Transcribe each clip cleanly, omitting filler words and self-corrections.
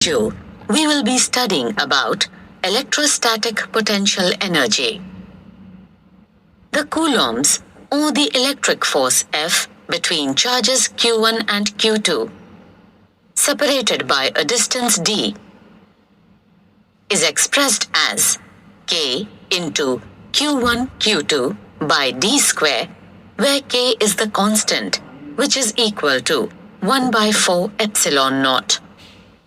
We will be studying about electrostatic potential energy. The coulombs, or the electric force F between charges Q1 and Q2, separated by a distance d, is expressed as K into Q1 Q2 by d square, where K is the constant, which is equal to 1 by 4 epsilon naught.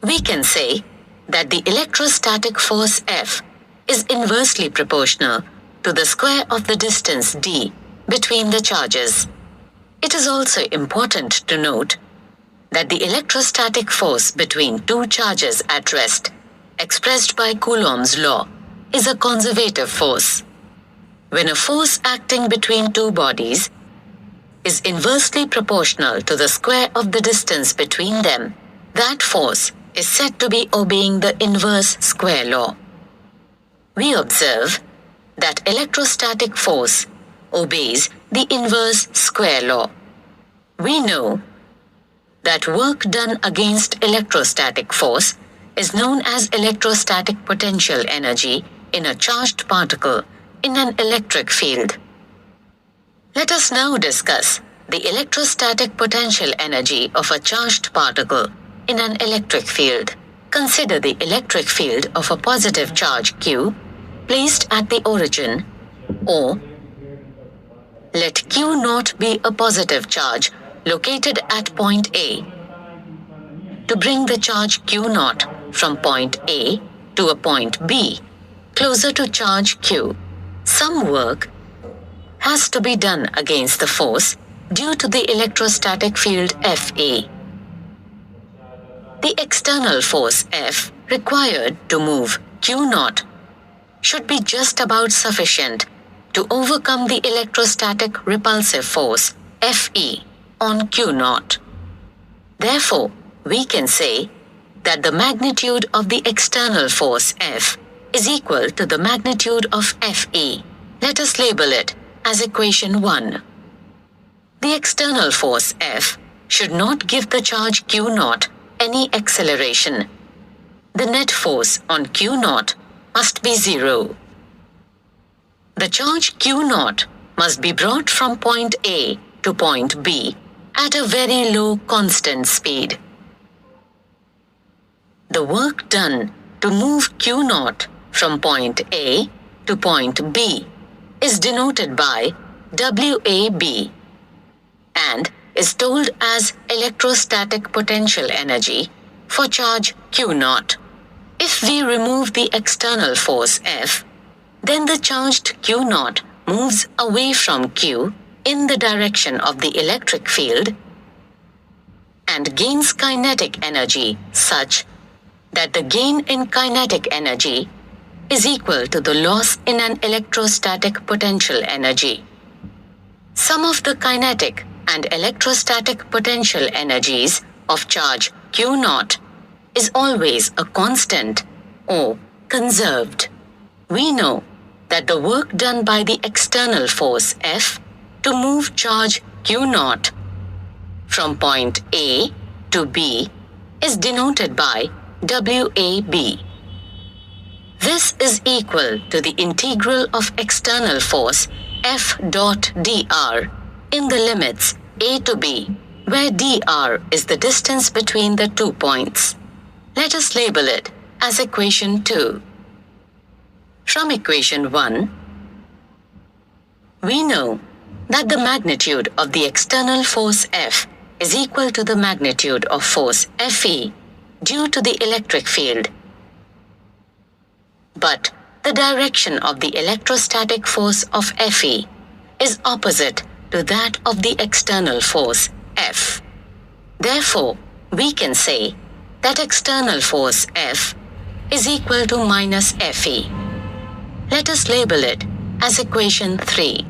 We can say that the electrostatic force F is inversely proportional to the square of the distance d between the charges. It is also important to note that the electrostatic force between two charges at rest, expressed by Coulomb's law, is a conservative force. When a force acting between two bodies is inversely proportional to the square of the distance between them, that force is said to be obeying the inverse square law. We observe that electrostatic force obeys the inverse square law. We know that work done against electrostatic force is known as electrostatic potential energy in a charged particle in an electric field. Let us now discuss the electrostatic potential energy of a charged particle in an electric field. Consider the electric field of a positive charge Q placed at the origin, or let Q naught be a positive charge located at point A. To bring the charge Q naught from point A to a point B closer to charge Q, some work has to be done against the force due to the electrostatic field Fa. The external force F required to move Q naught should be just about sufficient to overcome the electrostatic repulsive force Fe on Q naught. Therefore, we can say that the magnitude of the external force F is equal to the magnitude of Fe. Let us label it as equation 1. The external force F should not give the charge Q naught any acceleration. The net force on Q naught must be 0. The charge Q naught must be brought from point A to point B at a very low constant speed. The work done to move Q naught from point A to point B is denoted by WAB and is told as electrostatic potential energy for charge Q naught. If we remove the external force F, then the charged Q naught moves away from Q in the direction of the electric field and gains kinetic energy such that the gain in kinetic energy is equal to the loss in an electrostatic potential energy. Sum of the kinetic and electrostatic potential energies of charge Q naught is always a constant or conserved. We know that the work done by the external force F to move charge Q naught from point A to B is denoted by WAB. This is equal to the integral of external force F dot dr in the limits A to B, where dr is the distance between the 2 points. Let us label it as equation 2. From equation 1, we know that the magnitude of the external force F is equal to the magnitude of force Fe due to the electric field. But the direction of the electrostatic force of Fe is opposite to that of the external force F. Therefore, we can say that external force F is equal to minus Fe. Let us label it as equation 3.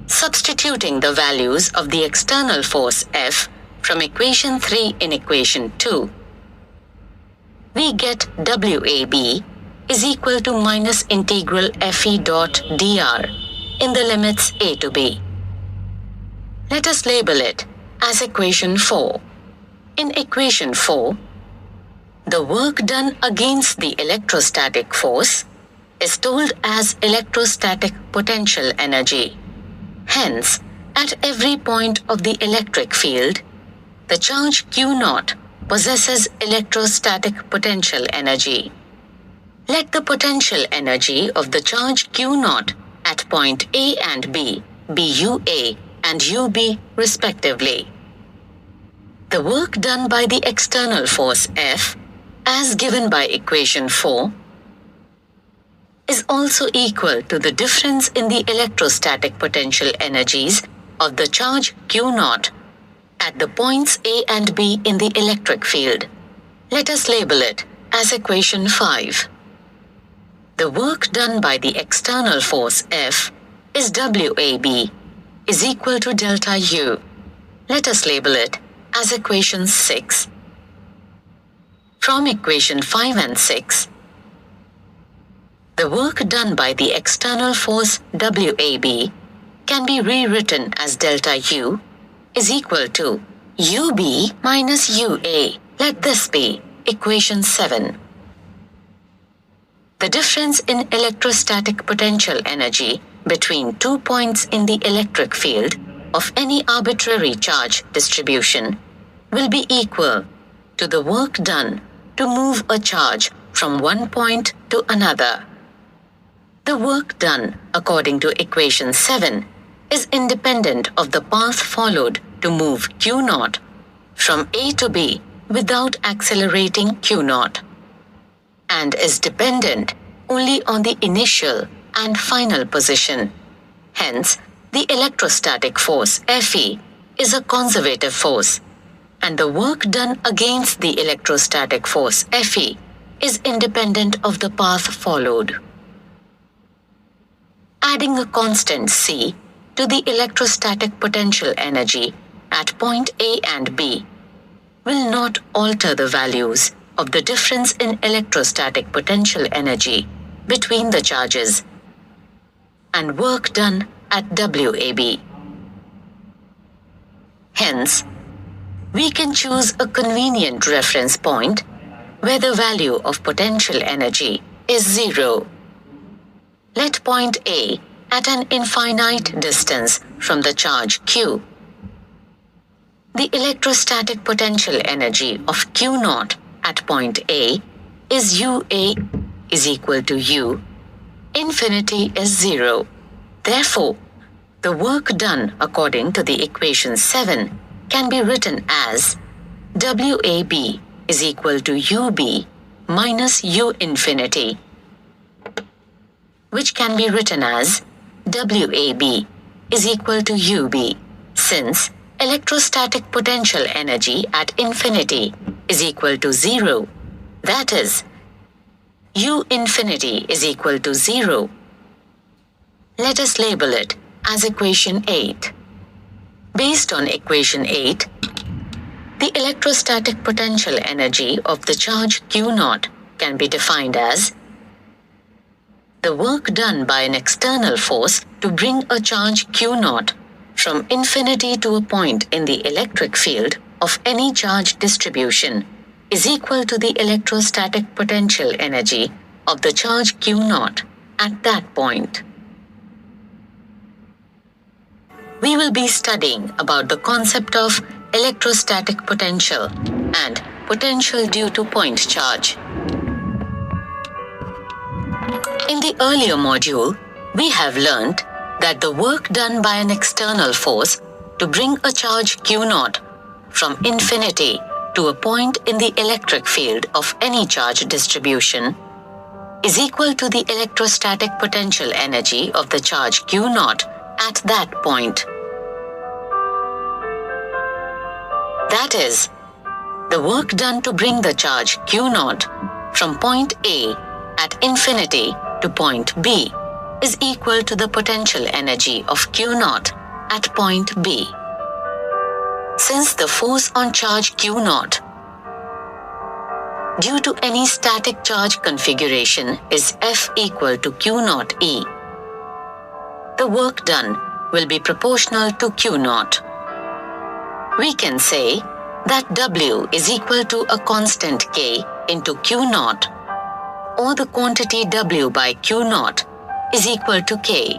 Substituting the values of the external force F from equation 3 in equation 2, we get WAB is equal to minus integral Fe dot dr in the limits A to B. Let us label it as equation 4. In equation 4, The work done against the electrostatic force is told as electrostatic potential energy. Hence, at every point of the electric field, the charge Q0 possesses electrostatic potential energy. Let the potential energy of the charge Q0 at point A and B be UA and UB respectively. The work done by the external force F, as given by equation 4, is also equal to the difference in the electrostatic potential energies of the charge Q0 at the points A and B in the electric field. Let us label it as equation 5. The work done by the external force F is WAB is equal to delta U. Let us label it as equation 6. From equation 5 and 6, the work done by the external force WAB can be rewritten as delta U is equal to UB minus UA. Let this be equation 7. The difference in electrostatic potential energy between 2 points in the electric field of any arbitrary charge distribution will be equal to the work done to move a charge from one point to another. The work done according to equation 7 is independent of the path followed to move Q0 from A to B without accelerating Q0, and is dependent only on the initial and final position. Hence, the electrostatic force Fe is a conservative force, and the work done against the electrostatic force Fe is independent of the path followed. Adding a constant C to the electrostatic potential energy at point A and B will not alter the values of the difference in electrostatic potential energy between the charges and work done at WAB. Hence, we can choose a convenient reference point where the value of potential energy is 0. Let point A at an infinite distance from the charge Q. The electrostatic potential energy of Q0 at point A is UA is equal to U. Infinity is 0. Therefore, the work done according to the equation 7 can be written as WAB is equal to UB minus U infinity, which can be written as WAB is equal to UB, since electrostatic potential energy at infinity is equal to 0. That is, U infinity is equal to 0. Let us label it as equation 8. Based on equation 8, the electrostatic potential energy of the charge Q0 can be defined as the work done by an external force to bring a charge Q0 from infinity to a point in the electric field of any charge distribution is equal to the electrostatic potential energy of the charge Q0 at that point. We will be studying about the concept of electrostatic potential and potential due to point charge. In the earlier module, we have learnt that the work done by an external force to bring a charge Q0 from infinity to a point in the electric field of any charge distribution is equal to the electrostatic potential energy of the charge Q0 at that point. That is, the work done to bring the charge Q0 from point A at infinity to point B is equal to the potential energy of Q0 at point B. Since the force on charge Q0 due to any static charge configuration is F equal to Q0 E, the work done will be proportional to Q0. We can say that W is equal to a constant K into Q naught, or the quantity W by Q naught, is equal to K.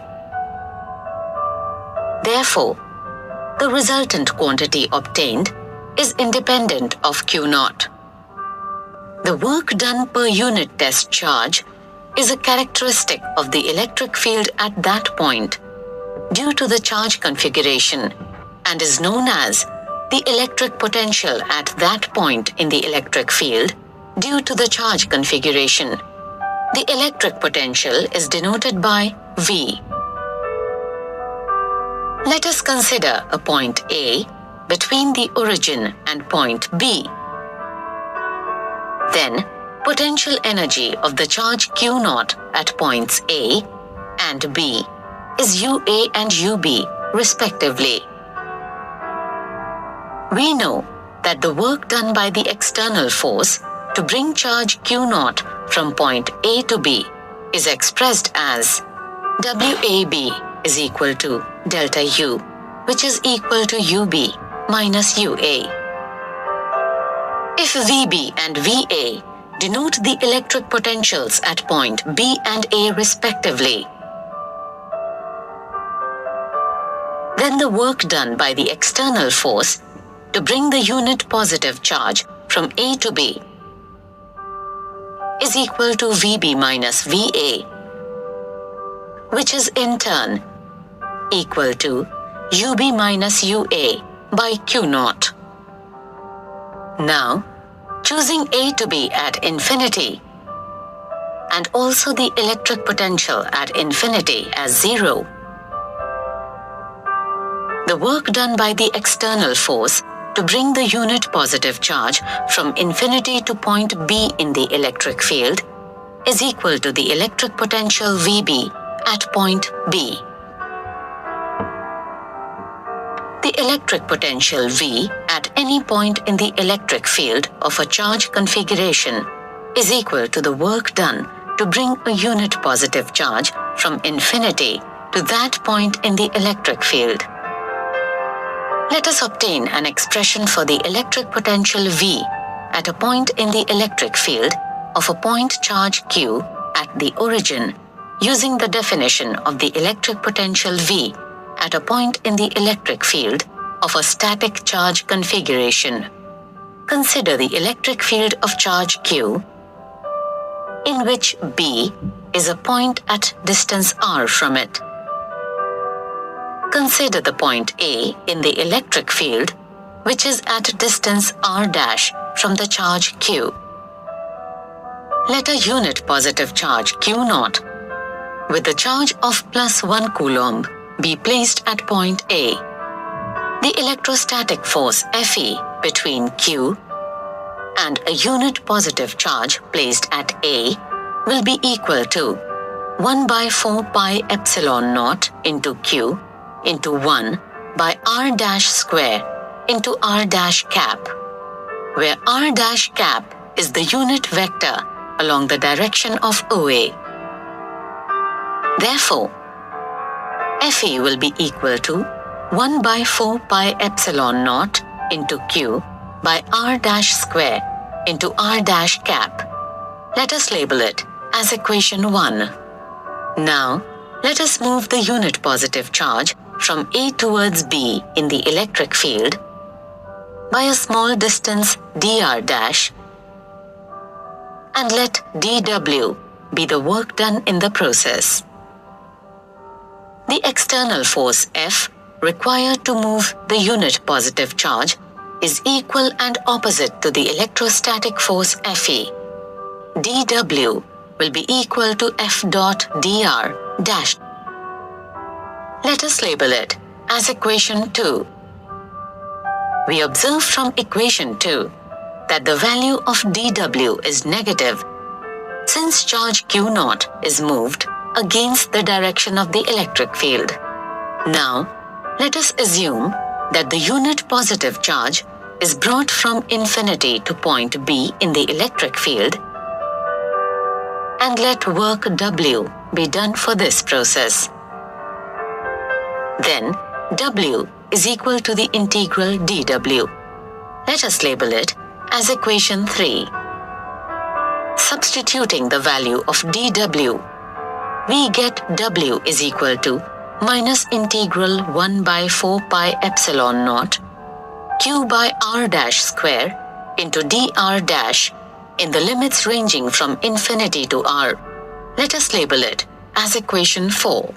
Therefore, the resultant quantity obtained is independent of Q naught. The work done per unit test charge is a characteristic of the electric field at that point due to the charge configuration and is known as the electric potential at that point in the electric field due to the charge configuration. The electric potential is denoted by V. Let us consider a point A between the origin and point B. Then, potential energy of the charge Q naught at points A and B is UA and UB respectively. We know that the work done by the external force to bring charge Q naught from point A to B is expressed as WAB is equal to delta U, which is equal to UB minus UA. If VB and VA denote the electric potentials at point B and A respectively, then the work done by the external force to bring the unit positive charge from A to B is equal to VB minus VA, which is in turn equal to UB minus UA by Q naught. Now, choosing A to be at infinity and also the electric potential at infinity as 0, the work done by the external force to bring the unit positive charge from infinity to point B in the electric field is equal to the electric potential VB at point B. The electric potential V at any point in the electric field of a charge configuration is equal to the work done to bring a unit positive charge from infinity to that point in the electric field. Let us obtain an expression for the electric potential V at a point in the electric field of a point charge Q at the origin using the definition of the electric potential V at a point in the electric field of a static charge configuration. Consider the electric field of charge Q, in which B is a point at distance r from it. Consider the point A in the electric field, which is at distance r' from the charge Q. Let a unit positive charge Q naught with the charge of +1 coulomb be placed at point A. The electrostatic force Fe between Q and a unit positive charge placed at A will be equal to 1 by 4 pi epsilon naught into Q into 1 by r dash square into r dash cap, where r dash cap is the unit vector along the direction of OA. Therefore, Fe will be equal to 1 by 4 pi epsilon naught into Q by r dash square into r dash cap. Let us label it as equation 1. Now, let us move the unit positive charge from A towards B in the electric field by a small distance dr dash, and let dW be the work done in the process. The external force F required to move the unit positive charge is equal and opposite to the electrostatic force Fe. dW will be equal to F dot dr dash. Let us label it as equation 2. We observe from equation 2 that the value of dW is negative since charge Q naught is moved against the direction of the electric field. Now, let us assume that the unit positive charge is brought from infinity to point B in the electric field, and let work W be done for this process. Then, W is equal to the integral dW. Let us label it as equation 3. Substituting the value of dW, we get W is equal to minus integral 1 by 4 pi epsilon naught Q by R dash square into dr dash in the limits ranging from infinity to R. Let us label it as equation 4.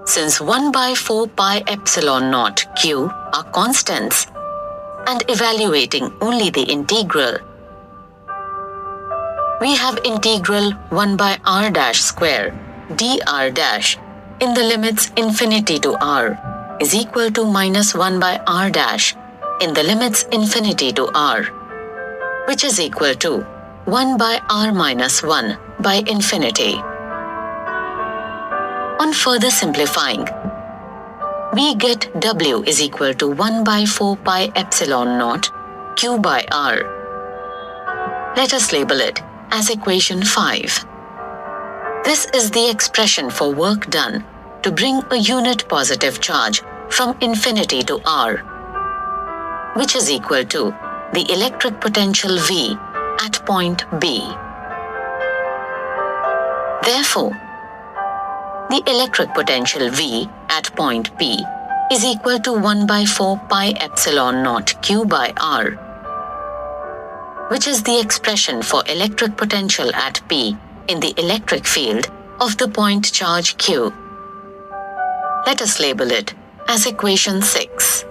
Since 1 by 4 pi epsilon naught Q are constants and evaluating only the integral, we have integral 1 by R dash square dr dash in the limits infinity to R is equal to minus 1 by R dash in the limits infinity to R, which is equal to 1 by R minus 1 by infinity. On further simplifying, we get W is equal to 1 by 4 pi epsilon naught Q by R. Let us label it as equation 5. This is the expression for work done to bring a unit positive charge from infinity to R, which is equal to the electric potential V at point B. Therefore, the electric potential V at point P is equal to 1 by 4 pi epsilon naught Q by R, which is the expression for electric potential at P in the electric field of the point charge Q. Let us label it as equation 6.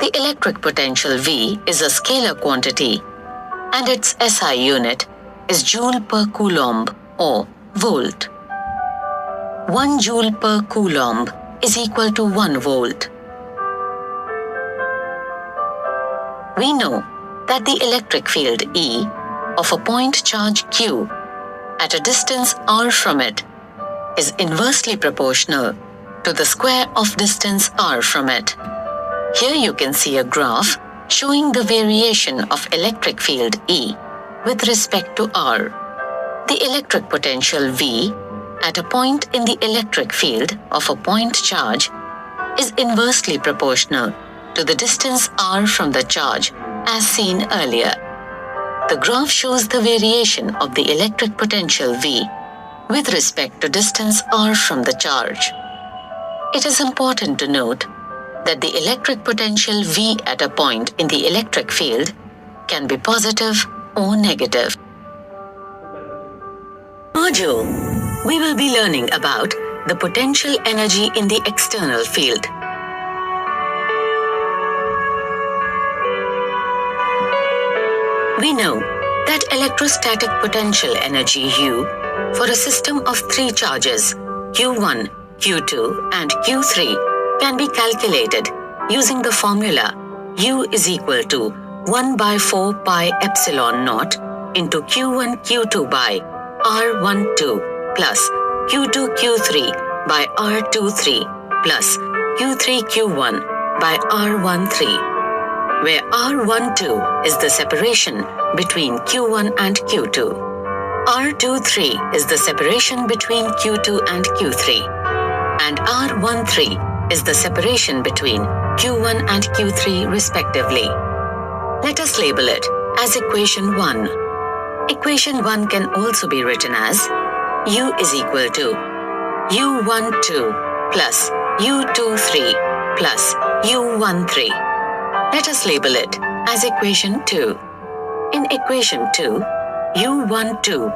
The electric potential V is a scalar quantity and its SI unit is joule per coulomb or volt. 1 joule per coulomb is equal to 1 volt. We know that the electric field E of a point charge Q at a distance r from it is inversely proportional to the square of distance r from it. Here you can see a graph showing the variation of electric field E with respect to r. The electric potential V at a point in the electric field of a point charge is inversely proportional to the distance r from the charge as seen earlier. The graph shows the variation of the electric potential V with respect to distance r from the charge. It is important to note that the electric potential V at a point in the electric field can be positive or negative. Module, we will be learning about the potential energy in the external field. We know that electrostatic potential energy U for a system of 3 charges Q1, Q2 and Q3 can be calculated using the formula U is equal to 1 by 4 pi epsilon naught into Q1 Q2 by R12 plus Q2 Q3 by R23 plus Q3 Q1 by R13, where R12 is the separation between Q1 and Q2. R23 is the separation between Q2 and Q3, and R13 is the separation between Q1 and Q3 respectively. Let us label it as equation 1. Equation 1 can also be written as U is equal to U12 plus U23 plus U13. Let us label it as equation 2. In equation 2, U12,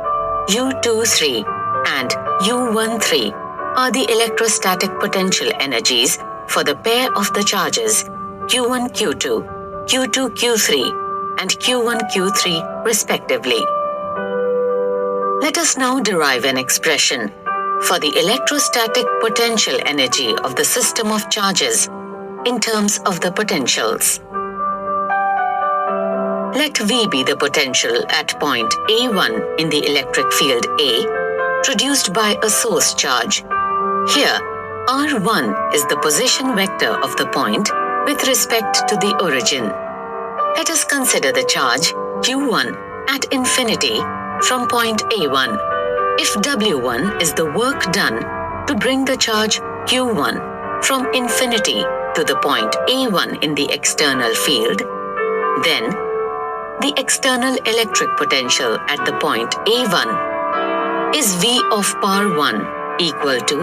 U23 and U13 are the electrostatic potential energies for the pair of the charges Q1 Q2, Q2 Q3 and Q1 Q3 respectively. Let us now derive an expression for the electrostatic potential energy of the system of charges in terms of the potentials. Let V be the potential at point A1 in the electric field A, produced by a source charge. Here, R1 is the position vector of the point with respect to the origin. Let us consider the charge Q1 at infinity from point A1. If W1 is the work done to bring the charge Q1 from infinity to the point A1 in the external field, then the external electric potential at the point A1 is V of power 1 equal to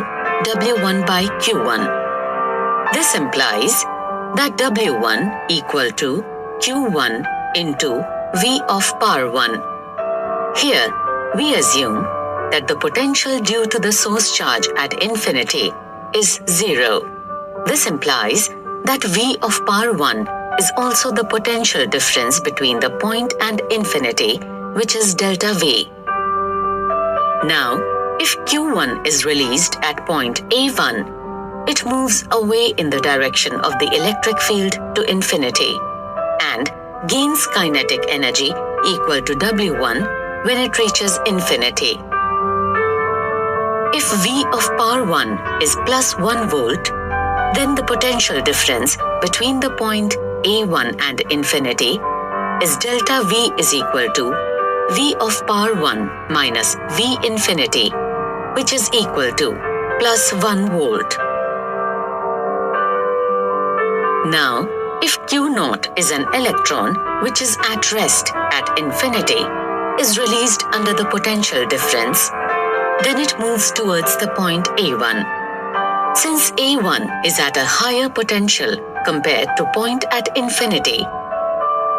W1 by Q1. This implies that W1 equal to Q1 into V of power 1. Here, we assume that the potential due to the source charge at infinity is 0. This implies that V of power 1 is also the potential difference between the point and infinity, which is delta V. Now, if Q1 is released at point A1, it moves away in the direction of the electric field to infinity and gains kinetic energy equal to W1 when it reaches infinity. If V of power 1 is plus 1 volt, then the potential difference between the point A1 and infinity is delta V is equal to V of power 1 minus V infinity, which is equal to plus 1 volt. Now, if Q0 is an electron which is at rest at infinity, is released under the potential difference, then it moves towards the point A1. Since A1 is at a higher potential compared to point at infinity,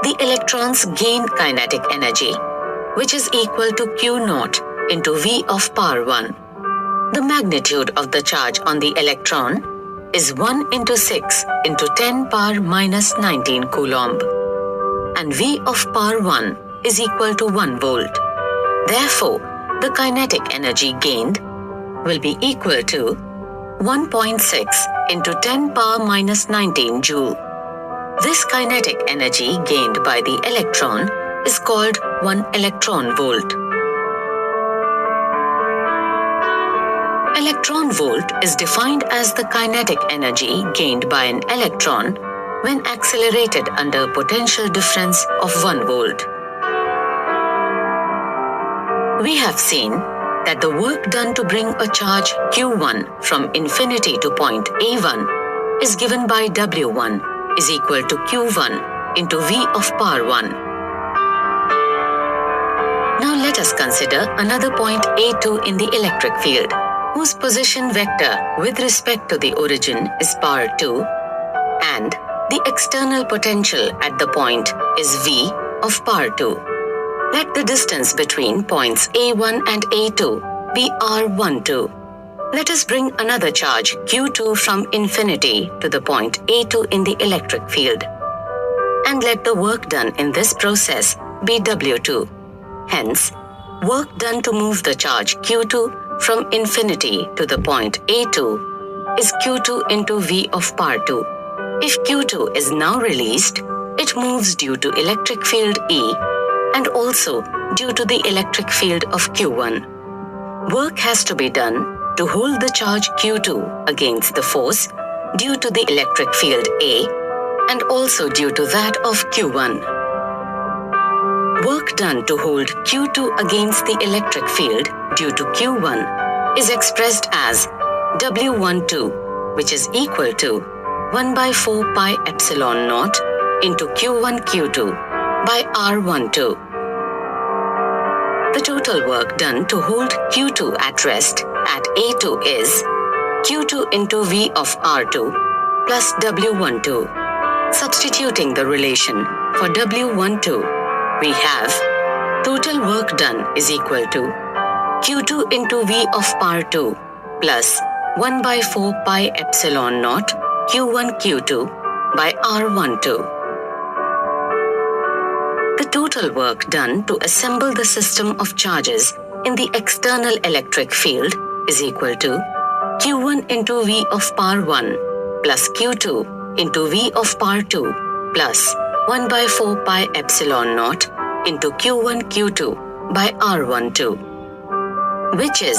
the electrons gain kinetic energy, which is equal to Q0 into V of power 1. The magnitude of the charge on the electron is 1 into 6 into 10 power minus 19 coulomb, and V of power 1 is equal to 1 volt. Therefore, the kinetic energy gained will be equal to 1.6 into 10 power minus 19 joule. This kinetic energy gained by the electron is called 1 electron volt. Electron volt is defined as the kinetic energy gained by an electron when accelerated under a potential difference of 1 volt. We have seen that the work done to bring a charge Q1 from infinity to point A1 is given by W1 is equal to Q1 into V of power 1. Now let us consider another point A2 in the electric field, whose position vector with respect to the origin is power 2, and the external potential at the point is V of power 2. Let the distance between points A1 and A2 be R12. Let us bring another charge Q2 from infinity to the point A2 in the electric field, and let the work done in this process be W2. Hence, work done to move the charge Q2 from infinity to the point A2 is Q2 into V of power 2. If Q2 is now released, it moves due to electric field E and also due to the electric field of Q1. Work has to be done to hold the charge Q2 against the force due to the electric field A and also due to that of Q1. Work done to hold Q2 against the electric field due to Q1 is expressed as W12, which is equal to 1 by 4 pi epsilon naught into Q1 Q2 by R12. The total work done to hold Q2 at rest at A2 is Q2 into V of R2 plus W12. Substituting the relation for W12, we have total work done is equal to Q2 into V of power 2 plus 1 by 4 pi epsilon naught Q1 Q2 by R12. The total work done to assemble the system of charges in the external electric field is equal to Q1 into V of power 1 plus Q2 into V of power 2 plus 1 by 4 pi epsilon naught into Q1 Q2 by R12, which is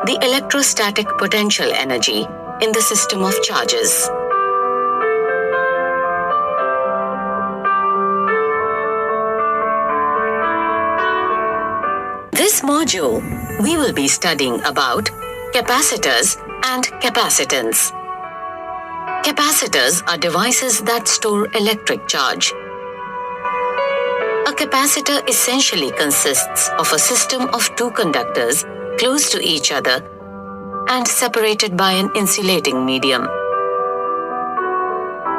the electrostatic potential energy in the system of charges. This module, we will be studying about capacitors and capacitance. Capacitors are devices that store electric charge. A capacitor essentially consists of a system of two conductors close to each other and separated by an insulating medium.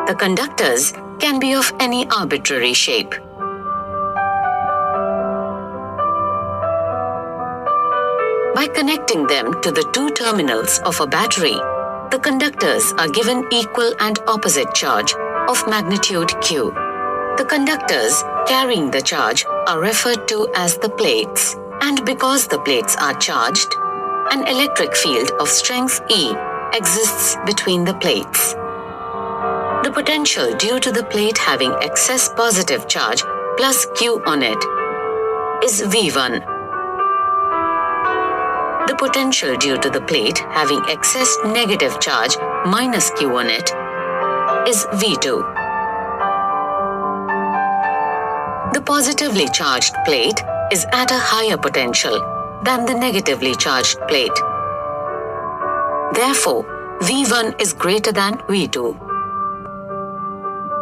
The conductors can be of any arbitrary shape. By connecting them to the two terminals of a battery, the conductors are given equal and opposite charge of magnitude Q. The conductors carrying the charge are referred to as the plates, and because the plates are charged, an electric field of strength E exists between the plates. The potential due to the plate having excess positive charge plus Q on it is V1. The potential due to the plate having excess negative charge minus Q on it is V2. The positively charged plate is at a higher potential than the negatively charged plate. Therefore, V1 is greater than V2.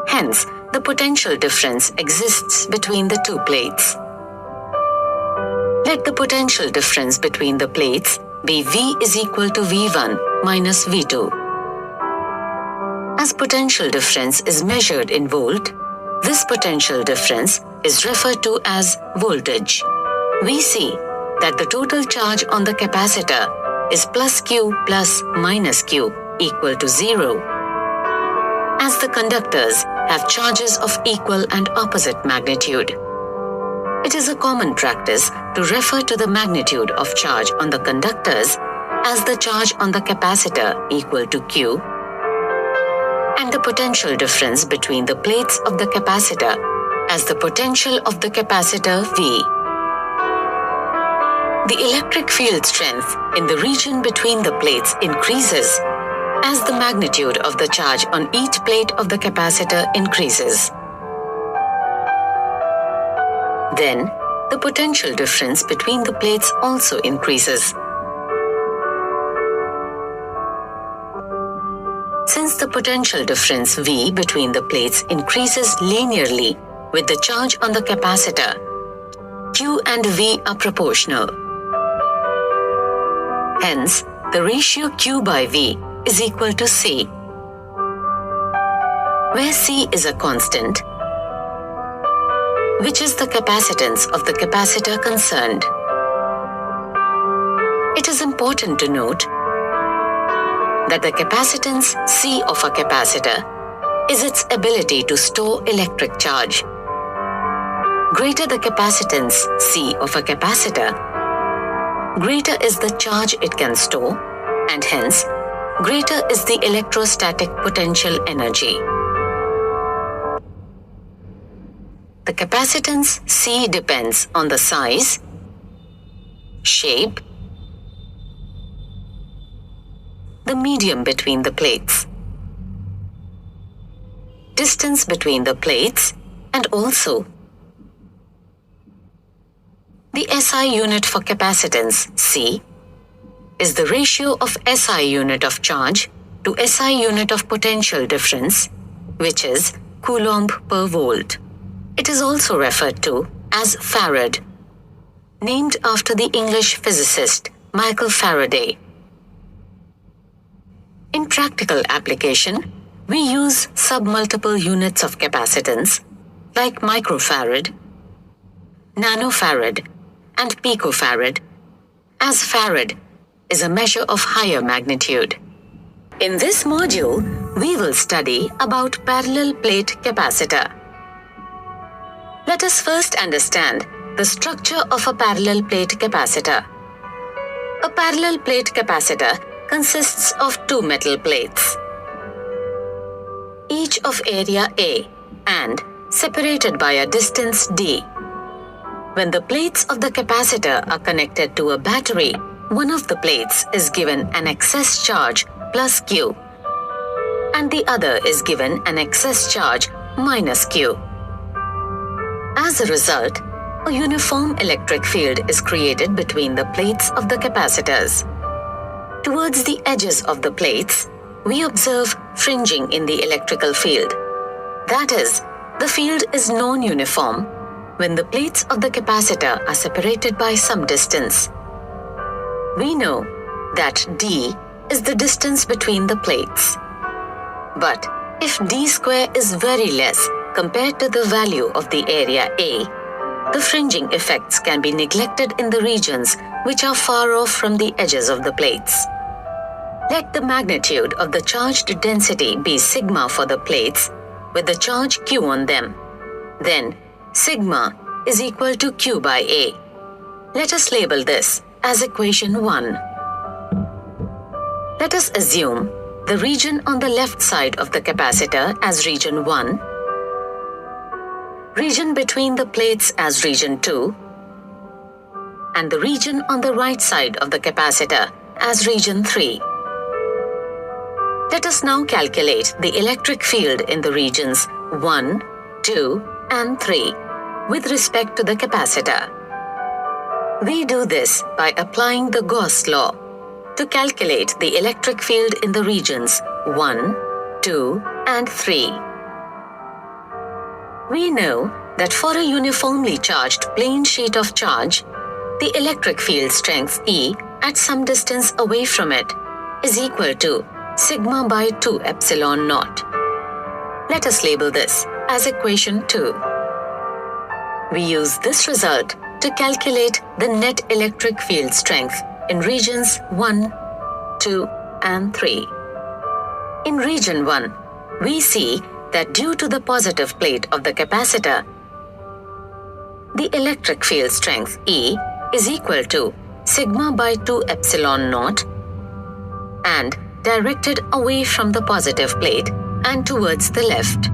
Hence, the potential difference exists between the two plates. Let the potential difference between the plates be V is equal to V1 minus V2. As potential difference is measured in volt, this potential difference is referred to as voltage. We see that the total charge on the capacitor is plus Q plus minus Q equal to 0, as the conductors have charges of equal and opposite magnitude. It is a common practice to refer to the magnitude of charge on the conductors as the charge on the capacitor equal to Q, and the potential difference between the plates of the capacitor as the potential of the capacitor V. The electric field strength in the region between the plates increases as the magnitude of the charge on each plate of the capacitor increases. Then, the potential difference between the plates also increases. Since the potential difference V between the plates increases linearly with the charge on the capacitor, Q and V are proportional. Hence, the ratio Q by V is equal to C, where C is a constant, which is the capacitance of the capacitor concerned. It is important to note that the capacitance C of a capacitor is its ability to store electric charge. Greater the capacitance C of a capacitor, greater is the charge it can store, and hence, greater is the electrostatic potential energy. The capacitance C depends on the size, shape, the medium between the plates, distance between the plates, and also the SI unit for capacitance C is the ratio of SI unit of charge to SI unit of potential difference, which is Coulomb per volt. It is also referred to as Farad, named after the English physicist Michael Faraday. In practical application, we use submultiple units of capacitance like microfarad, nanofarad, and picofarad, as farad is a measure of higher magnitude. In this module, we will study about parallel plate capacitor. Let us first understand the structure of a parallel plate capacitor. A parallel plate capacitor consists of two metal plates, each of area A and separated by a distance d. When the plates of the capacitor are connected to a battery, one of the plates is given an excess charge plus Q, and the other is given an excess charge minus Q. As a result, a uniform electric field is created between the plates of the capacitors. Towards the edges of the plates, we observe fringing in the electrical field. That is, the field is non-uniform when the plates of the capacitor are separated by some distance. We know that d is the distance between the plates. But if d square is very less compared to the value of the area A, the fringing effects can be neglected in the regions which are far off from the edges of the plates. Let the magnitude of the charged density be sigma for the plates with the charge q on them. Then sigma is equal to q by A. Let us label this as equation 1. Let us assume the region on the left side of the capacitor as region 1, region between the plates as region 2, and the region on the right side of the capacitor as region 3. Let us now calculate the electric field in the regions 1, 2, and 3 with respect to the capacitor. We do this by applying the Gauss law to calculate the electric field in the regions 1, 2, and 3. We know that for a uniformly charged plane sheet of charge, the electric field strength E at some distance away from it is equal to sigma by 2 epsilon naught. Let us label this as equation 2. We use this result to calculate the net electric field strength in regions 1, 2, and 3. In region 1, we see that due to the positive plate of the capacitor, the electric field strength E is equal to sigma by 2 epsilon naught and directed away from the positive plate and towards the left.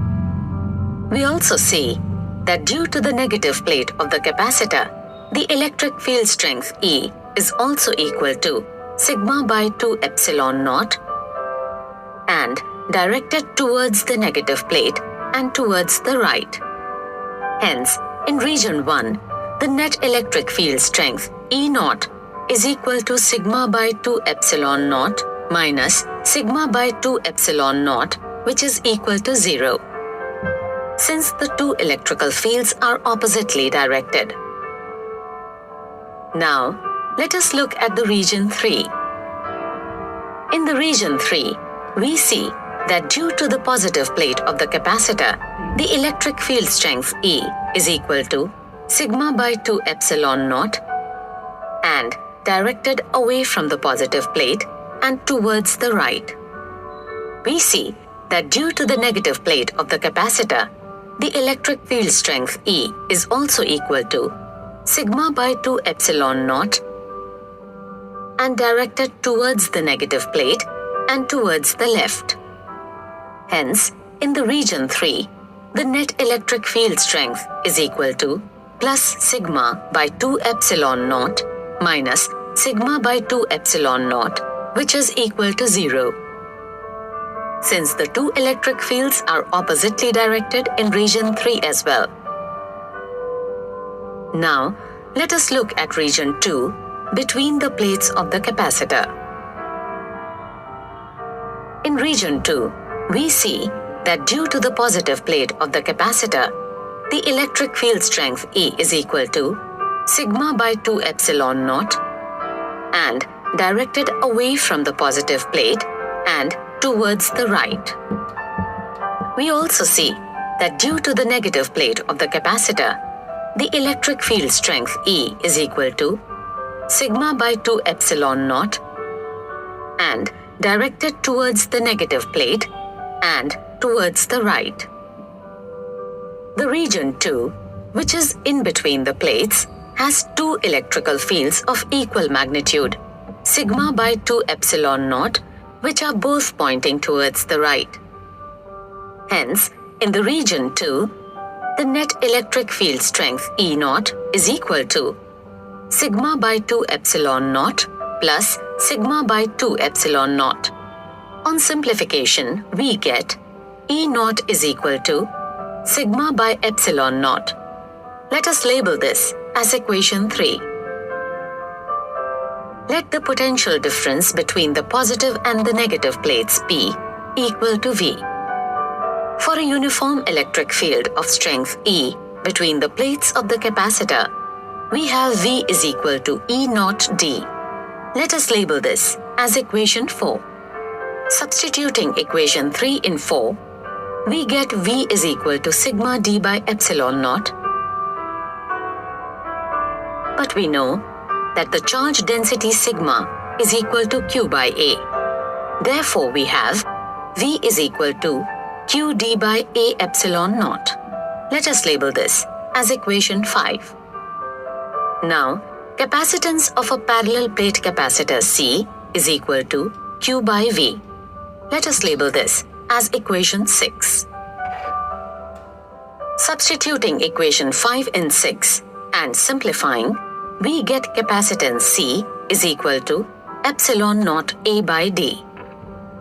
We also see that due to the negative plate of the capacitor, the electric field strength E is also equal to sigma by 2 epsilon naught and directed towards the negative plate and towards the right. Hence, in region 1, the net electric field strength E naught is equal to sigma by 2 epsilon naught minus sigma by 2 epsilon naught, which is equal to 0. Since the two electrical fields are oppositely directed. Now, let us look at the region 3. In the region 3, we see that due to the positive plate of the capacitor, the electric field strength E is equal to sigma by 2 epsilon naught and directed away from the positive plate and towards the right. We see that due to the negative plate of the capacitor, the electric field strength E is also equal to sigma by 2 epsilon naught and directed towards the negative plate and towards the left. Hence, in the region 3, the net electric field strength is equal to plus sigma by 2 epsilon naught minus sigma by 2 epsilon naught, which is equal to 0. Since the two electric fields are oppositely directed in region 3 as well. Now, let us look at region 2 between the plates of the capacitor. In region 2, we see that due to the positive plate of the capacitor, the electric field strength E is equal to sigma by 2 epsilon naught and directed away from the positive plate and towards the right. We also see that due to the negative plate of the capacitor, the electric field strength E is equal to sigma by 2 epsilon naught and directed towards the negative plate and towards the right. The region 2, which is in between the plates, has two electrical fields of equal magnitude, sigma by 2 epsilon naught, which are both pointing towards the right. Hence, in the region 2, the net electric field strength E naught is equal to sigma by 2 epsilon naught plus sigma by 2 epsilon naught. On simplification, we get E naught is equal to sigma by epsilon naught. Let us label this as equation 3. Let the potential difference between the positive and the negative plates be equal to V. For a uniform electric field of strength E between the plates of the capacitor, we have V is equal to E naught D. Let us label this as equation 4. Substituting equation 3 in 4, we get V is equal to sigma D by epsilon naught. But we know that the charge density sigma is equal to Q by A. Therefore, we have V is equal to Q D by A epsilon naught. Let us label this as equation 5. Now, capacitance of a parallel plate capacitor C is equal to Q by V. Let us label this as equation 6. Substituting equation 5 in 6 and simplifying, we get capacitance C is equal to epsilon naught A by D.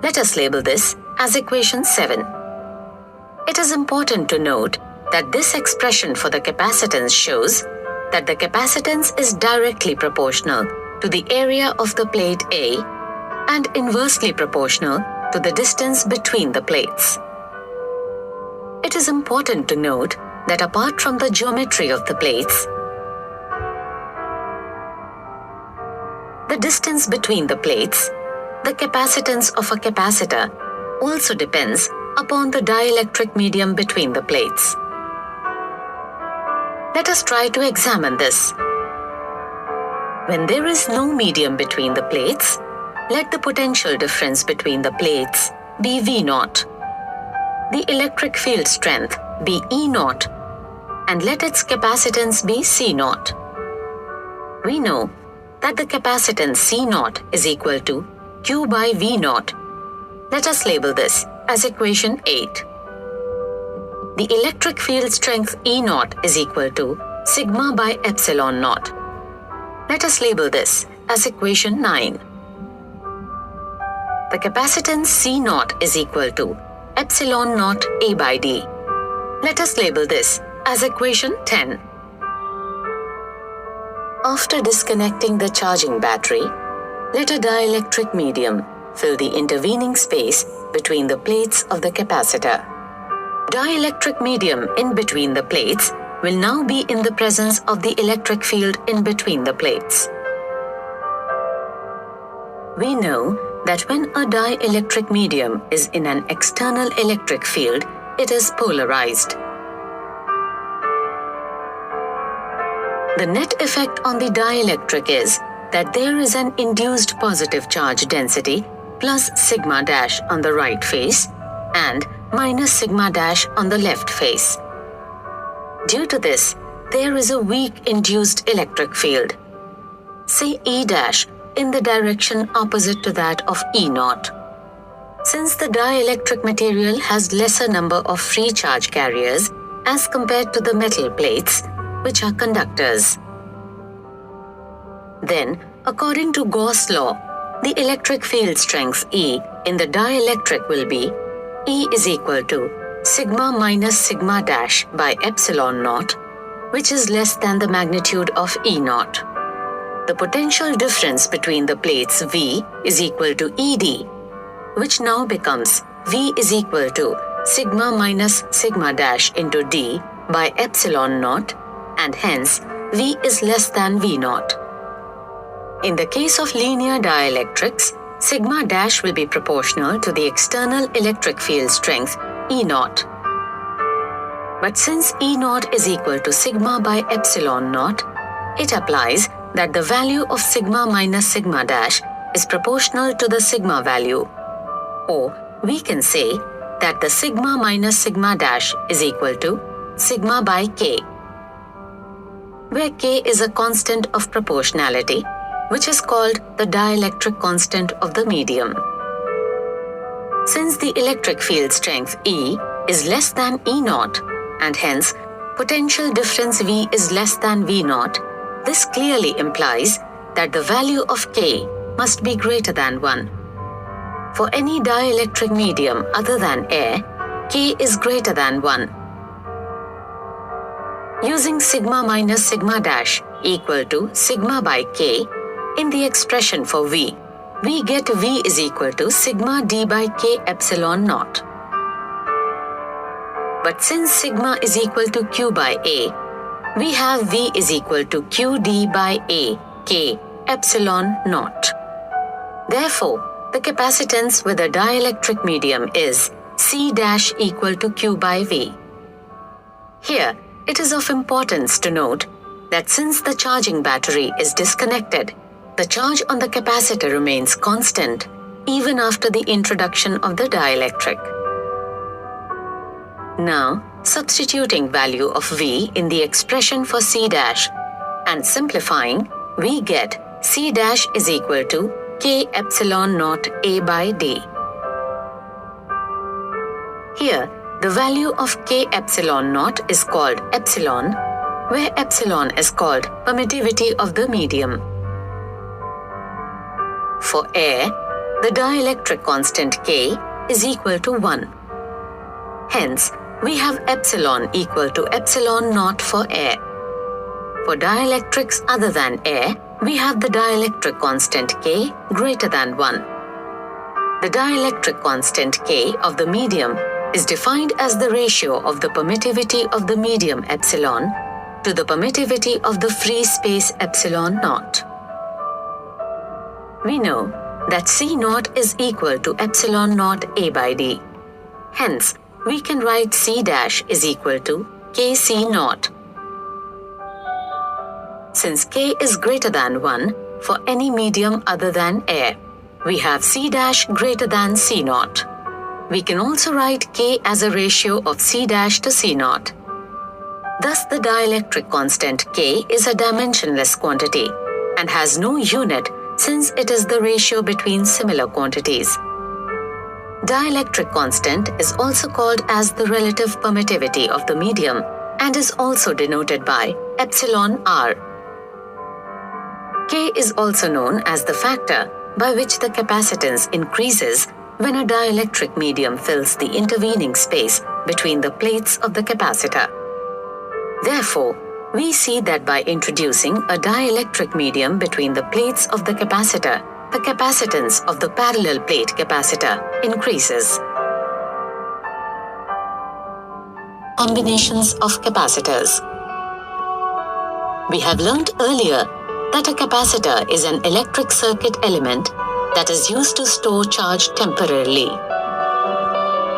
Let us label this as equation 7. It is important to note that this expression for the capacitance shows that the capacitance is directly proportional to the area of the plate A and inversely proportional to the distance between the plates. It is important to note that apart from the geometry of the plates, the distance between the plates, the capacitance of a capacitor also depends upon the dielectric medium between the plates. Let us try to examine this. When there is no medium between the plates, let the potential difference between the plates be V naught, the electric field strength be E naught, and let its capacitance be C naught. We know that the capacitance C naught is equal to Q by V naught. Let us label this as equation 8. The electric field strength E naught is equal to sigma by epsilon naught. Let us label this as equation 9. The capacitance C naught is equal to epsilon naught A by D. Let us label this as equation 10. After disconnecting the charging battery, let a dielectric medium fill the intervening space between the plates of the capacitor. Dielectric medium in between the plates will now be in the presence of the electric field in between the plates. We know that when a dielectric medium is in an external electric field, it is polarized. The net effect on the dielectric is that there is an induced positive charge density plus sigma dash on the right face and minus sigma dash on the left face. Due to this, there is a weak induced electric field, say E dash, in the direction opposite to that of E naught. Since the dielectric material has lesser number of free charge carriers as compared to the metal plates, which are conductors. Then, according to Gauss' law, the electric field strength E in the dielectric will be E is equal to sigma minus sigma dash by epsilon naught, which is less than the magnitude of E naught. The potential difference between the plates V is equal to ED, which now becomes V is equal to sigma minus sigma dash into D by epsilon naught, and hence V is less than V naught. In the case of linear dielectrics, sigma dash will be proportional to the external electric field strength E naught. But since E naught is equal to sigma by epsilon naught, it applies that the value of sigma minus sigma dash is proportional to the sigma value. Or we can say that the sigma minus sigma dash is equal to sigma by K, where K is a constant of proportionality, which is called the dielectric constant of the medium. Since the electric field strength E is less than E naught, and hence potential difference V is less than V naught, this clearly implies that the value of K must be greater than 1. For any dielectric medium other than air, K is greater than 1. Using sigma minus sigma dash equal to sigma by K in the expression for V, we get V is equal to sigma D by K epsilon naught. But since sigma is equal to Q by A, we have V is equal to QD by A, K, epsilon naught. Therefore, the capacitance with a dielectric medium is C dash equal to Q by V. Here, it is of importance to note that since the charging battery is disconnected, the charge on the capacitor remains constant even after the introduction of the dielectric. Now, substituting value of V in the expression for C dash and simplifying, we get C dash is equal to K epsilon naught A by D. Here, the value of K epsilon naught is called epsilon, where epsilon is called permittivity of the medium. For air, the dielectric constant K is equal to 1. Hence, we have epsilon equal to epsilon naught for air. For dielectrics other than air, we have the dielectric constant K greater than 1. The dielectric constant K of the medium is defined as the ratio of the permittivity of the medium epsilon to the permittivity of the free space epsilon naught. We know that C naught is equal to epsilon naught A by D. Hence, we can write C dash is equal to Kc naught. Since K is greater than 1 for any medium other than air, we have C dash greater than C naught. We can also write K as a ratio of C dash to C naught. Thus, the dielectric constant K is a dimensionless quantity and has no unit since it is the ratio between similar quantities. Dielectric constant is also called as the relative permittivity of the medium and is also denoted by epsilon R. K is also known as the factor by which the capacitance increases when a dielectric medium fills the intervening space between the plates of the capacitor. Therefore, we see that by introducing a dielectric medium between the plates of the capacitor, the capacitance of the parallel plate capacitor increases. Combinations of capacitors. We have learnt earlier that a capacitor is an electric circuit element that is used to store charge temporarily.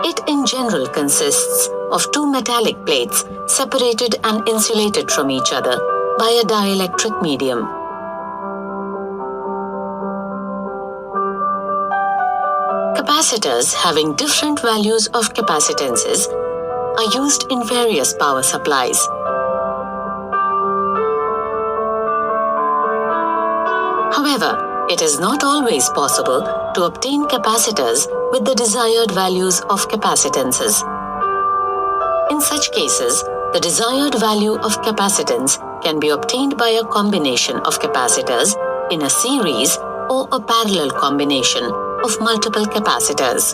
It in general consists of two metallic plates separated and insulated from each other by a dielectric medium. Capacitors having different values of capacitances are used in various power supplies. However, it is not always possible to obtain capacitors with the desired values of capacitances. In such cases, the desired value of capacitance can be obtained by a combination of capacitors in a series or a parallel combination of multiple capacitors.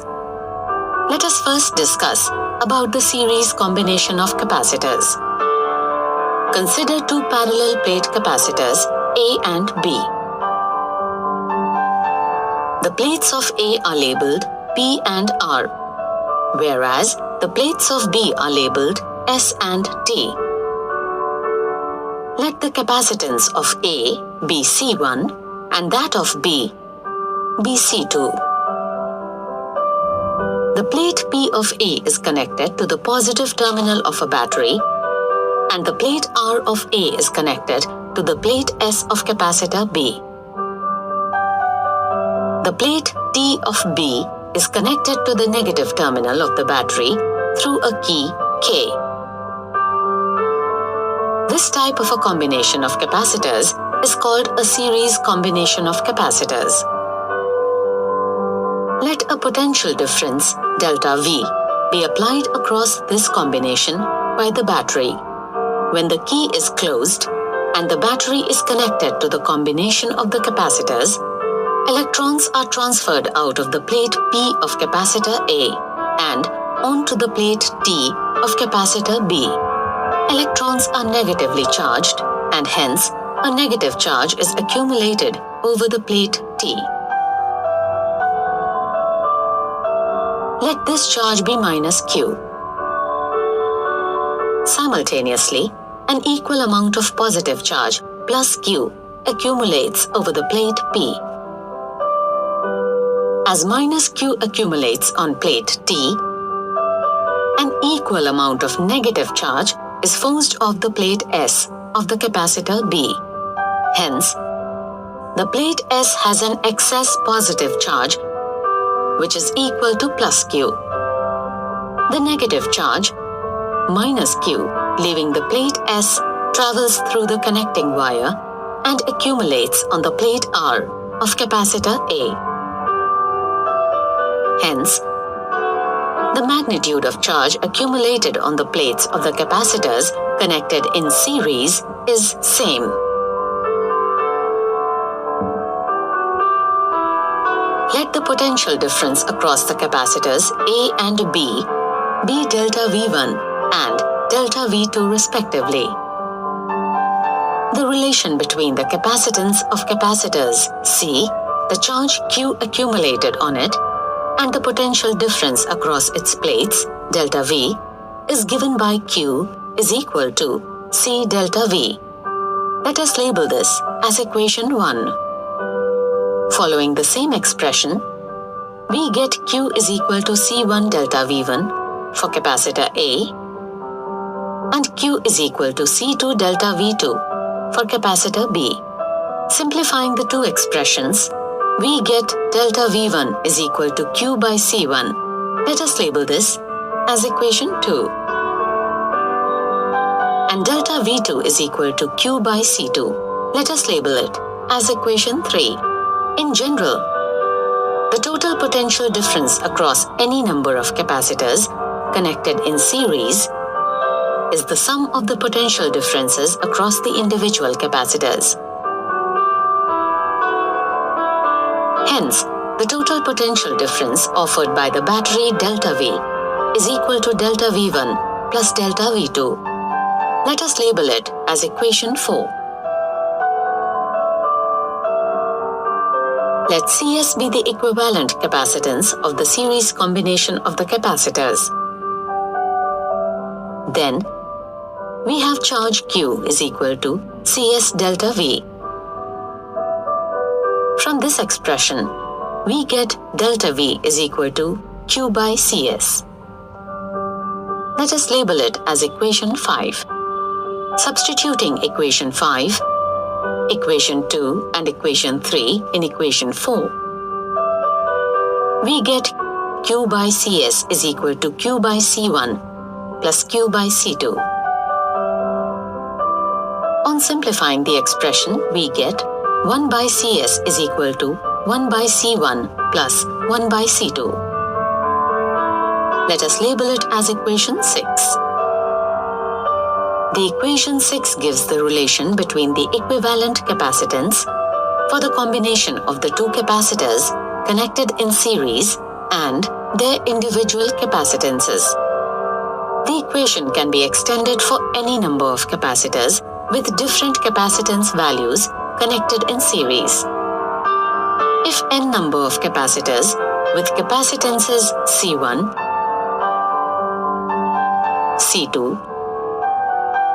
Let us first discuss about the series combination of capacitors. Consider two parallel plate capacitors A and B. The plates of A are labeled P and R, whereas the plates of B are labeled S and T. Let the capacitance of A be C1 and that of B be C2. The plate P of A is connected to the positive terminal of a battery and the plate R of A is connected to the plate S of capacitor B. The plate T of B is connected to the negative terminal of the battery through a key K. This type of a combination of capacitors is called a series combination of capacitors. Let a potential difference, delta V, be applied across this combination by the battery. When the key is closed and the battery is connected to the combination of the capacitors, electrons are transferred out of the plate P of capacitor A and onto the plate T of capacitor B. Electrons are negatively charged and hence a negative charge is accumulated over the plate T. Let this charge be minus Q. Simultaneously, an equal amount of positive charge plus Q accumulates over the plate P. As minus Q accumulates on plate T, an equal amount of negative charge is forced off the plate S of the capacitor B. Hence, the plate S has an excess positive charge which is equal to plus Q. The negative charge, minus Q, leaving the plate S, travels through the connecting wire and accumulates on the plate R of capacitor A. Hence, the magnitude of charge accumulated on the plates of the capacitors connected in series is same. Let the potential difference across the capacitors A and B be delta V1 and delta V2 respectively. The relation between the capacitance of capacitors C, the charge Q accumulated on it, and the potential difference across its plates, delta V, is given by Q is equal to C delta V. Let us label this as equation 1. Following the same expression, we get Q is equal to C1 delta V1 for capacitor A and Q is equal to C2 delta V2 for capacitor B. Simplifying the two expressions, we get delta V1 is equal to Q by C1. Let us label this as equation 2. And delta V2 is equal to Q by C2. Let us label it as equation 3. In general, the total potential difference across any number of capacitors connected in series is the sum of the potential differences across the individual capacitors. Hence, the total potential difference offered by the battery delta V is equal to delta V1 plus delta V2. Let us label it as equation 4. Let Cs be the equivalent capacitance of the series combination of the capacitors. Then, we have charge Q is equal to Cs delta V. From this expression, we get delta V is equal to Q by Cs. Let us label it as equation 5. Substituting equation 5, equation 2 and equation 3 in equation 4, we get Q by Cs is equal to Q by C1 plus Q by C2. On simplifying the expression, we get 1 by Cs is equal to 1 by C1 plus 1 by C2. Let us label it as equation 6. The equation 6 gives the relation between the equivalent capacitance for the combination of the two capacitors connected in series and their individual capacitances. The equation can be extended for any number of capacitors with different capacitance values connected in series. If n number of capacitors with capacitances C1, C2,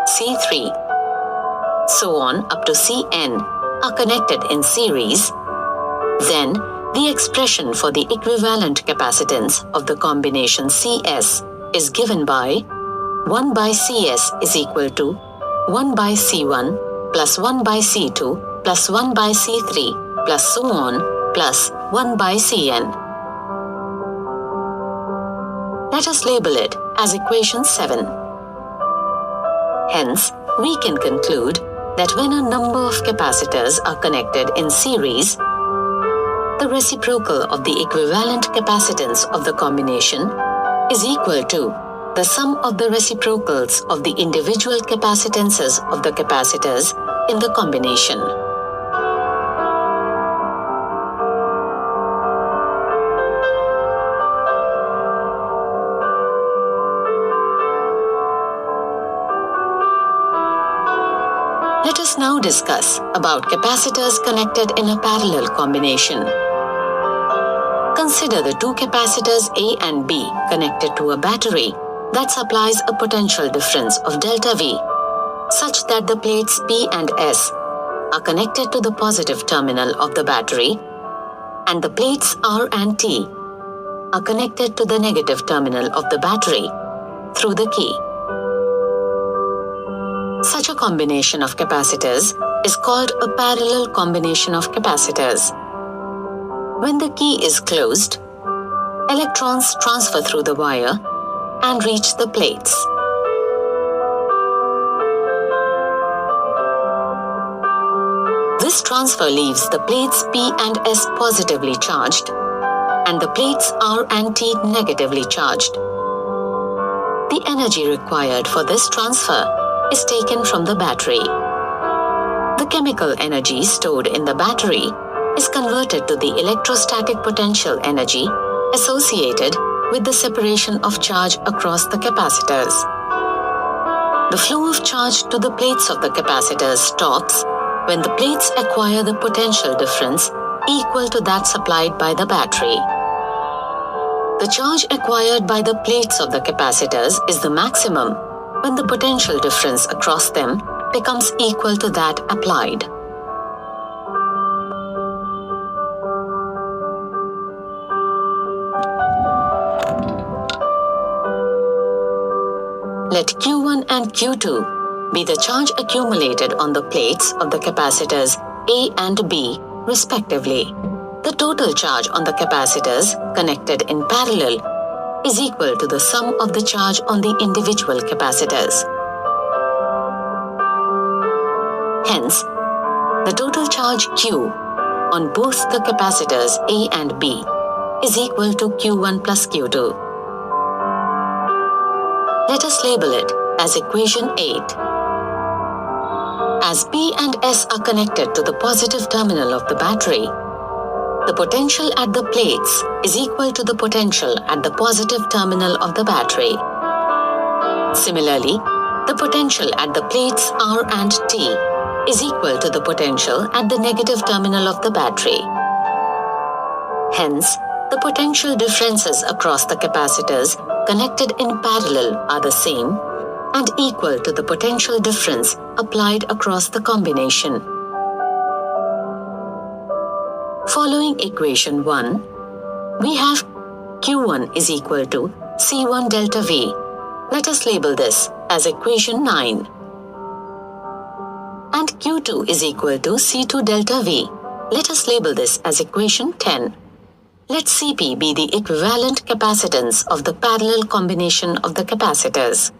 C3, so on up to Cn are connected in series, then the expression for the equivalent capacitance of the combination Cs is given by 1 by Cs is equal to 1 by C1 plus 1 by C2 plus 1 by C3 plus so on plus 1 by Cn. Let us label it as equation 7. Hence, we can conclude that when a number of capacitors are connected in series, the reciprocal of the equivalent capacitance of the combination is equal to the sum of the reciprocals of the individual capacitances of the capacitors in the combination. Let us now discuss about capacitors connected in a parallel combination. Consider the two capacitors A and B connected to a battery that supplies a potential difference of delta V such that the plates P and S are connected to the positive terminal of the battery and the plates R and T are connected to the negative terminal of the battery through the key. Such a combination of capacitors is called a parallel combination of capacitors. When the key is closed, electrons transfer through the wire and reach the plates. This transfer leaves the plates P and S positively charged and the plates R and T negatively charged. The energy required for this transfer is taken from the battery. The chemical energy stored in the battery is converted to the electrostatic potential energy associated with the separation of charge across the capacitors. The flow of charge to the plates of the capacitors stops when the plates acquire the potential difference equal to that supplied by the battery. The charge acquired by the plates of the capacitors is the maximum when the potential difference across them becomes equal to that applied. Let Q1 and Q2 be the charge accumulated on the plates of the capacitors A and B, respectively. The total charge on the capacitors connected in parallel is equal to the sum of the charge on the individual capacitors. Hence, the total charge Q on both the capacitors A and B is equal to Q1 plus Q2. Let us label it as equation 8. As P and S are connected to the positive terminal of the battery, the potential at the plates is equal to the potential at the positive terminal of the battery. Similarly, the potential at the plates R and T is equal to the potential at the negative terminal of the battery. Hence, the potential differences across the capacitors connected in parallel are the same and equal to the potential difference applied across the combination. Following equation 1, we have Q1 is equal to C1 delta V. Let us label this as equation 9. And Q2 is equal to C2 delta V. Let us label this as equation 10. Let Cp be the equivalent capacitance of the parallel combination of the capacitors.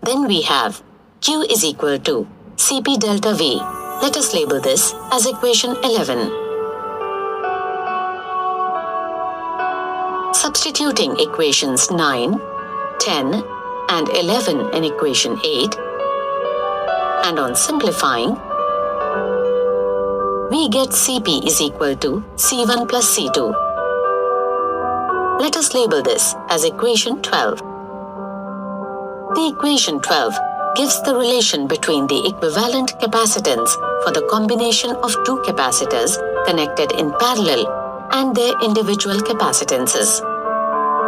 Then we have Q is equal to Cp delta V. Let us label this as equation 11. Substituting equations 9, 10, and 11 in equation 8, and on simplifying, we get Cp is equal to C1 plus C2. Let us label this as equation 12. The equation 12 gives the relation between the equivalent capacitance for the combination of two capacitors connected in parallel and their individual capacitances.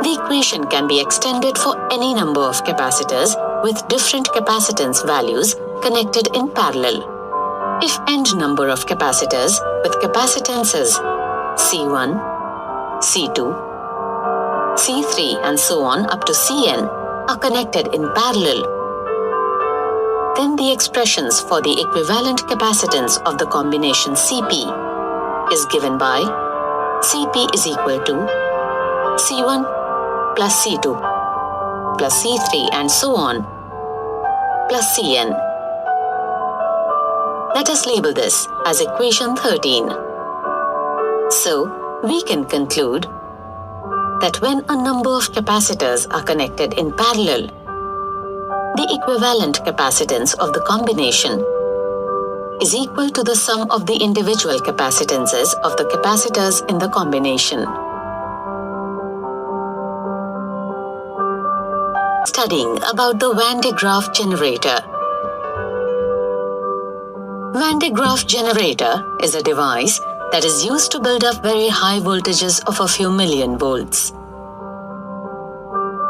The equation can be extended for any number of capacitors with different capacitance values connected in parallel. If n number of capacitors with capacitances C1, C2, C3 and so on up to Cn are connected in parallel, then the expressions for the equivalent capacitance of the combination Cp is given by Cp is equal to C1 plus C2 plus C3 and so on plus Cn. Let us label this as equation 13. So, we can conclude that when a number of capacitors are connected in parallel, the equivalent capacitance of the combination is equal to the sum of the individual capacitances of the capacitors in the combination. Studying about the Van de Graaff generator. Van de Graaff generator is a device that is used to build up very high voltages of a few million volts.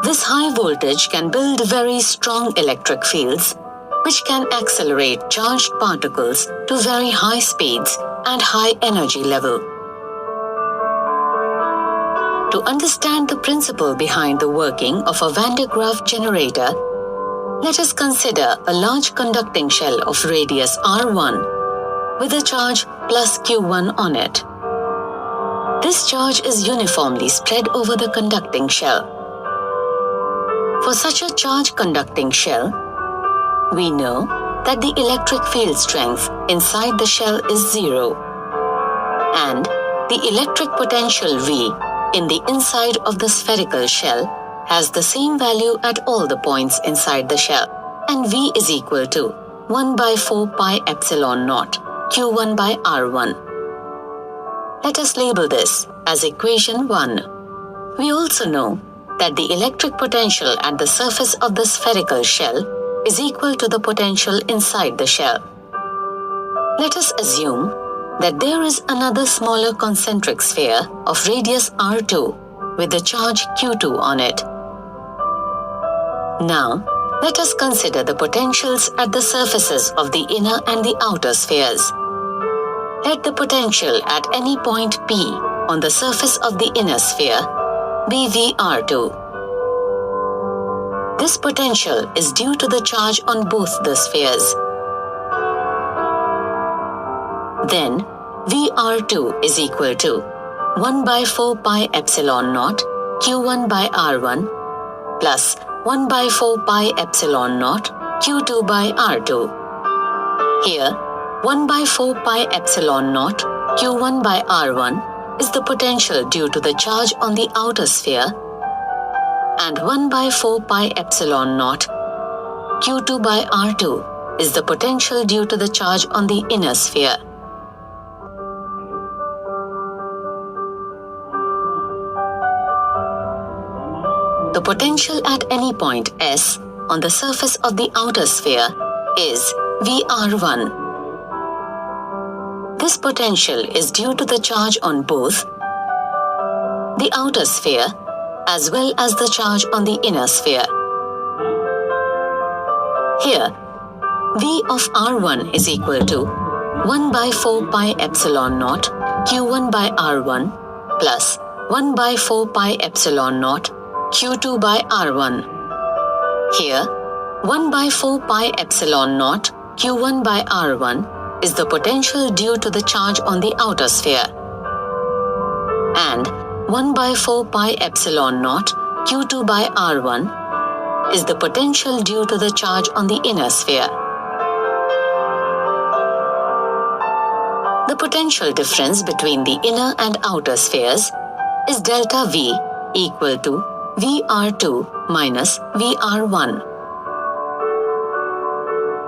This high voltage can build very strong electric fields, which can accelerate charged particles to very high speeds and high energy level. To understand the principle behind the working of a Van de Graaff generator, let us consider a large conducting shell of radius R1 with a charge plus Q1 on it. This charge is uniformly spread over the conducting shell. For such a charge-conducting shell, we know that the electric field strength inside the shell is 0, and the electric potential V in the inside of the spherical shell has the same value at all the points inside the shell, and V is equal to 1 by 4 pi epsilon naught Q1 by R1. Let us label this as equation 1. We also know that the electric potential at the surface of the spherical shell is equal to the potential inside the shell. Let us assume that there is another smaller concentric sphere of radius R2 with the charge Q2 on it. Now, let us consider the potentials at the surfaces of the inner and the outer spheres. Let the potential at any point P on the surface of the inner sphere be VR2. This potential is due to the charge on both the spheres. Then, VR2 is equal to 1 by 4 pi epsilon naught Q1 by R1 plus 1 by 4 pi epsilon naught Q2 by R2. Here, 1 by 4 pi epsilon naught Q1 by R1 is the potential due to the charge on the outer sphere, and 1 by 4 pi epsilon naught Q2 by R2 is the potential due to the charge on the inner sphere. The potential at any point S on the surface of the outer sphere is VR1. This potential is due to the charge on both the outer sphere as well as the charge on the inner sphere. Here, V of R1 is equal to 1 by 4 pi epsilon naught Q1 by R1 plus 1 by 4 pi epsilon naught Q2 by R1. Here, 1 by 4 pi epsilon naught Q1 by R1 is the potential due to the charge on the outer sphere, and 1 by 4 pi epsilon naught Q2 by R1 is the potential due to the charge on the inner sphere. The potential difference between the inner and outer spheres is delta V equal to VR2 minus VR1.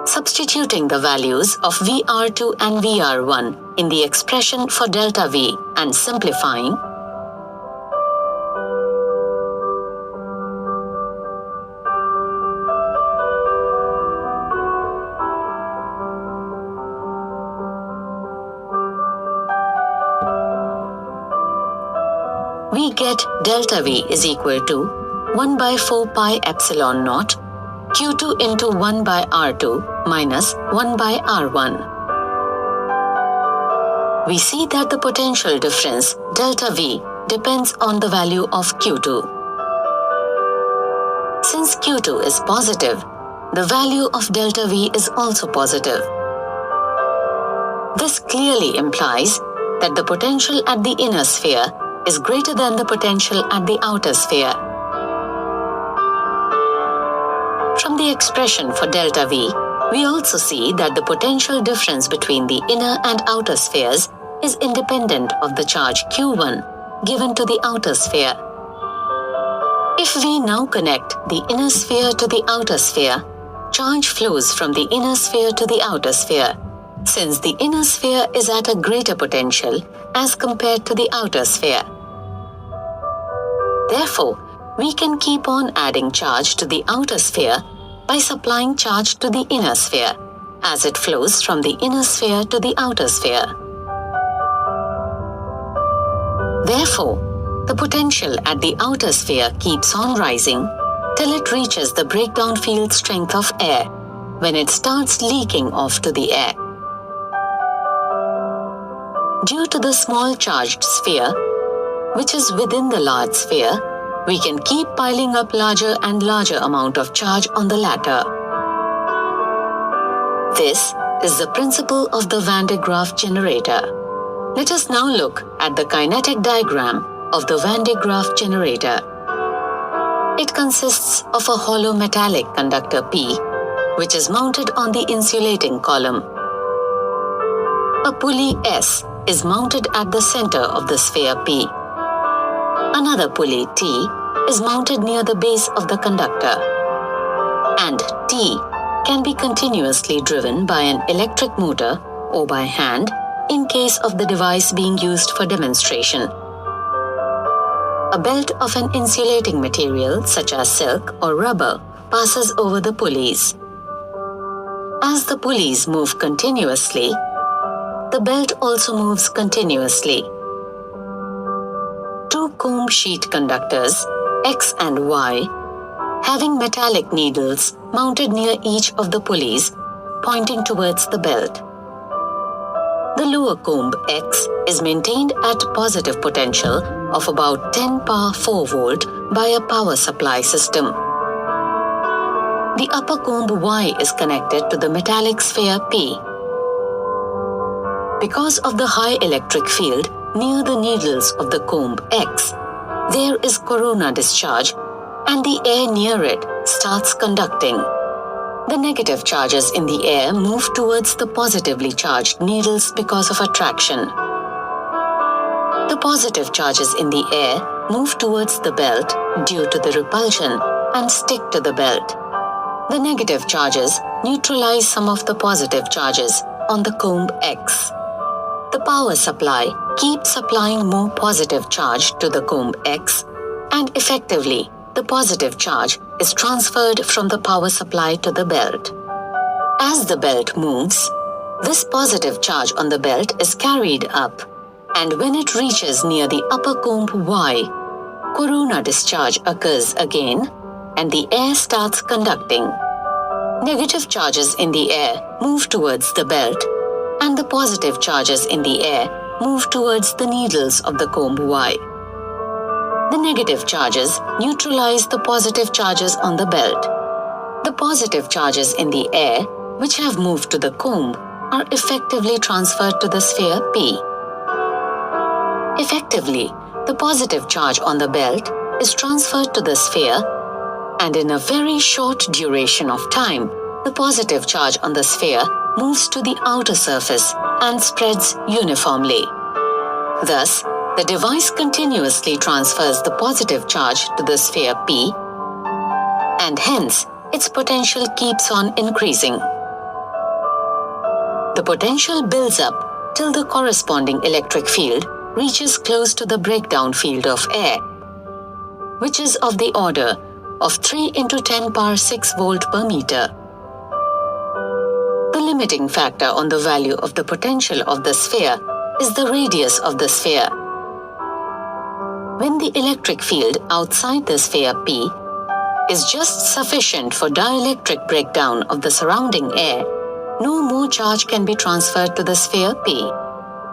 Substituting the values of VR2 and VR1 in the expression for delta V and simplifying, we get delta V is equal to 1 by 4 pi epsilon naught Q2 into 1 by R2 minus 1 by R1. We see that the potential difference delta V depends on the value of Q2. Since Q2 is positive, the value of delta V is also positive. This clearly implies that the potential at the inner sphere is greater than the potential at the outer sphere. From the expression for delta V, we also see that the potential difference between the inner and outer spheres is independent of the charge Q1 given to the outer sphere. If we now connect the inner sphere to the outer sphere, charge flows from the inner sphere to the outer sphere, since the inner sphere is at a greater potential as compared to the outer sphere. Therefore, we can keep on adding charge to the outer sphere by supplying charge to the inner sphere, as it flows from the inner sphere to the outer sphere. Therefore, the potential at the outer sphere keeps on rising till it reaches the breakdown field strength of air, when it starts leaking off to the air. Due to the small charged sphere, which is within the large sphere, we can keep piling up larger and larger amount of charge on the latter. This is the principle of the Van de Graaff generator. Let us now look at the kinetic diagram of the Van de Graaff generator. It consists of a hollow metallic conductor P, which is mounted on the insulating column. A pulley S is mounted at the center of the sphere P. Another pulley T is mounted near the base of the conductor. And T can be continuously driven by an electric motor or by hand in case of the device being used for demonstration. A belt of an insulating material such as silk or rubber passes over the pulleys. As the pulleys move continuously, the belt also moves continuously. Two comb sheet conductors, X and Y, having metallic needles mounted near each of the pulleys, pointing towards the belt. The lower comb X is maintained at positive potential of about 10 power 4 volt by a power supply system. The upper comb Y is connected to the metallic sphere P. Because of the high electric field near the needles of the comb X, there is corona discharge and the air near it starts conducting. The negative charges in the air move towards the positively charged needles because of attraction. The positive charges in the air move towards the belt due to the repulsion and stick to the belt. The negative charges neutralize some of the positive charges on the comb X. The power supply keeps supplying more positive charge to the comb X, and effectively, the positive charge is transferred from the power supply to the belt. As the belt moves, this positive charge on the belt is carried up, and when it reaches near the upper comb Y, corona discharge occurs again, and the air starts conducting. Negative charges in the air move towards the belt, and the positive charges in the air move towards the needles of the comb Y. The negative charges neutralize the positive charges on the belt. The positive charges in the air, which have moved to the comb, are effectively transferred to the sphere P. Effectively, the positive charge on the belt is transferred to the sphere, and in a very short duration of time, the positive charge on the sphere moves to the outer surface and spreads uniformly. Thus, the device continuously transfers the positive charge to the sphere P, and hence its potential keeps on increasing. The potential builds up till the corresponding electric field reaches close to the breakdown field of air, which is of the order of 3 × 10 power 6 volt per meter. The limiting factor on the value of the potential of the sphere is the radius of the sphere. When the electric field outside the sphere P is just sufficient for dielectric breakdown of the surrounding air, no more charge can be transferred to the sphere P.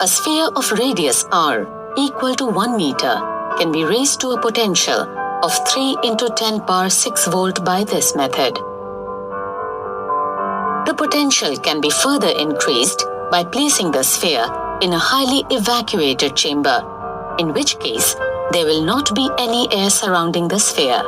A sphere of radius r equal to 1 meter can be raised to a potential of 3 × 10 power 6 volt by this method. The potential can be further increased by placing the sphere in a highly evacuated chamber, in which case there will not be any air surrounding the sphere.